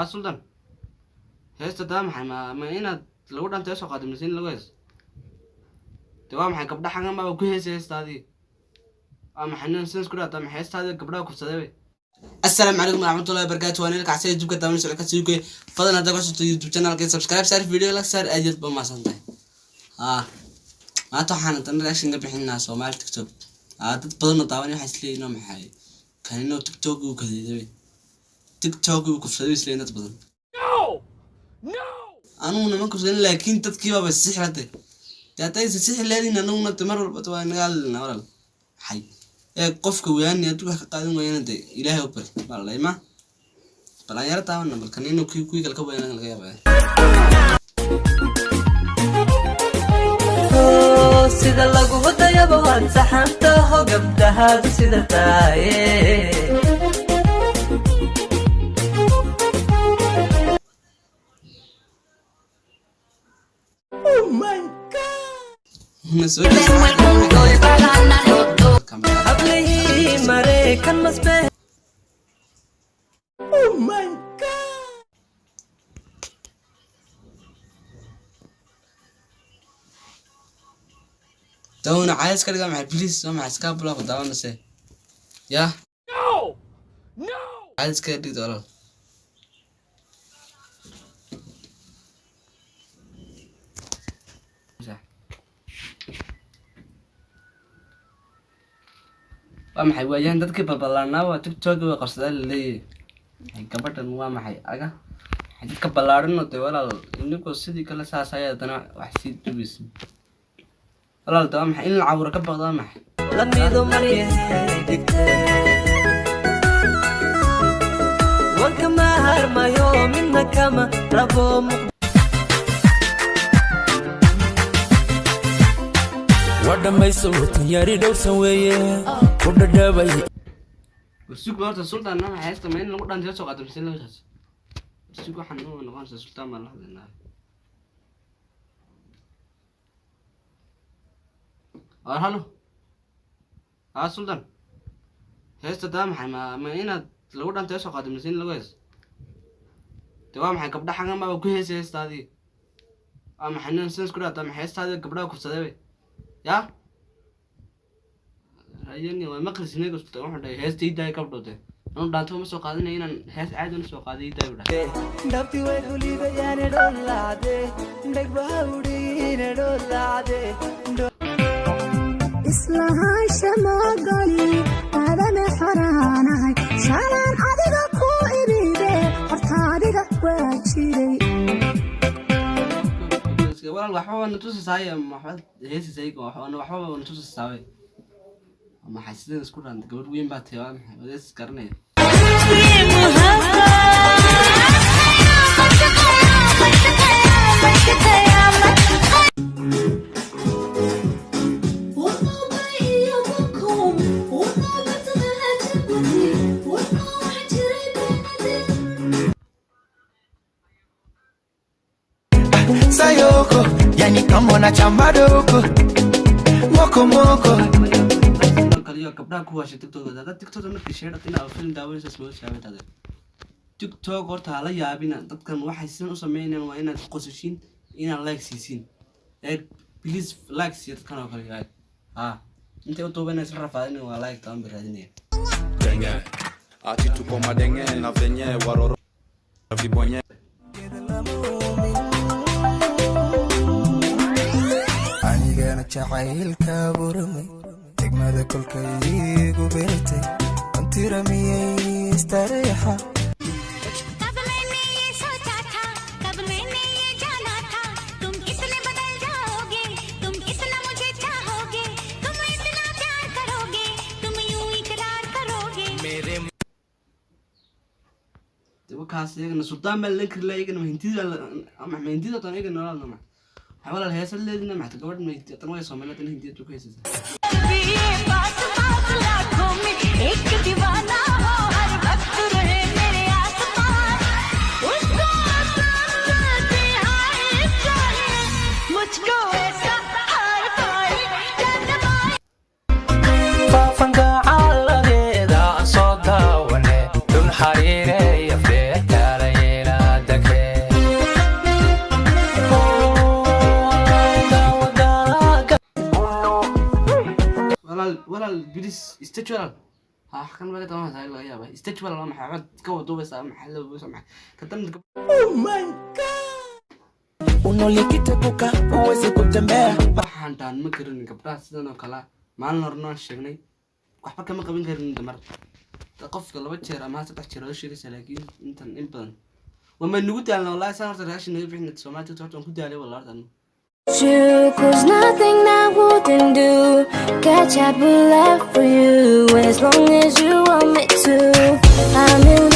سلطان هيست ده ما هنا لو ده انت ايش قادم نسين لويس تمام حق قبل حاجه ما بكون هيست هذه اما حنا نسنس كده تمام هيست هذه قبلها كفسدوي. السلام عليكم ورحمه الله وبركاته. وانا لك عسى يوتيوب كده من سلك سيوكي فضل هذا قصه يوتيوب channel كده سبسكرايب صار فيديو لك صار اجل بما سنتي ما توحنا تن رياكشن بخينا سومال تيك توك dad badan daawan waxa isleeyna maxay kanino TikTok uu kadeeday TikTok uu kufsaday isleeyna dad badan anuna ma kufsaday laakiin dadkii baba sixratay taatay sixir leedin anuna tamar walba waa nagal naral hay qofka weeyaan aad wax ka qaadan weeyaan ilaahay u bari wallahi ma bala yar taawan bal kanino kuwi kala ka weeyaan laga yaabaa sida lagu wadayaba waan saxanta hogabdaha sida taay oh my god habli mare kan masbe oh my god دون عايز كده مع بليز ما اسكاب بلوك داون سي يا نو عايز كده دي دولار ما حي ويان dadkii balbalaarnaa waa TikTok oo qarsaday leeyahay gabadhan waa maxay aga dadka balaaran oo walaal inuu sidii kala saasay adana wax si dubis walaal taam in la caawro ka baqdaa maxay lamido mariyay وكما هرما يوم كما ربو ودميسو ياري دور سويه وددبي وسوق بارت السلطان انا حاسس ما ان لو دانتي سو قادم سين لو سوق حنو نقول السلطان ما لهنا هلو سلطان هيست ده ما هنا لو دانت ايش قادم نسين لويس تمام حق قبل حاجه ما بكون هيست هذه اما حنا نسنس كده تمام هيست هذه قبلها كفسدوي يا رأيني وما قلت سنيك وسط واحد هيست يداي قبضته أنا دانتو ما سوق هذا نينا هيست عادي نسوق هذا يداي ولا دبتي ويقولي بيان دولا ده دك باودي ندولا ده إصلاها شماغلي هذا محرانا هاي شالان عادي كويري ده أرتادي كويري والله وحبا نتوس ساي محمد هيس زيك وحبا وحبا نتوس ساي ما حسيت اسكو عند قبل وين باتيان بس كرني Sayoko, yani kama na chambadoko, moko moko. kaliya gabdhaha ku waashay TikTok da TikTok markii sheedatina film daawanaysa soo shaabay TikTok horta la yaabina dadkan waxay sidan u sameeyeen waa inaad qosashiin inaad like siisin please like si dadkan oo kale yahay inta u toobanaysa rafaadina waa like taan biraadinaya denge ati tu koma denge na venye waroro vibonye anigana jacaylka burmay degmada kolkaygu beertay antira miyay istariixa कब मैंने ये सोचा था कब मैंने ये जाना था तुम इतने बदल जाओगे तुम इतना मुझे चाहोगे तुम इतना प्यार करोगे तुम यूं इकरार करोगे मेरे وكاس يجنا سلطان ملك لا يجنا مهندي أما مهندي ده تاني يجنا ولا ما حاول الهيس اللي يجنا محتاج مهندي تنوي سامي لكن مهندي تو كويس एक दीवाना हो हर वक्त रहे मेरे आसपास उसको आते हाय चाहिए मुझको ऐसा हाय पाए जन्माए faafanka caladeeda soo daawane dul xari walaal bilis stage walaal ha kan laga tamaa tahay laga yaabay stage walaal ma xaqad ka wado bas ma xallo bas ma kadamna Unalikitepuka uwezi kutembea. waxaan taan ma karin gabdhaha sidan oo kala maalin horna sheegnay waxba kama qaban karin damar qofka laba jeer ama saddex jeer oo sheegay laakiin intan in badan wama nugu daalna wallahi saan horta raashin naga bixin Soomaaliya toostan ku daalay wallahi True, 'cause nothing I wouldn't do. Catch up with love for you as long as you want me to. I'm in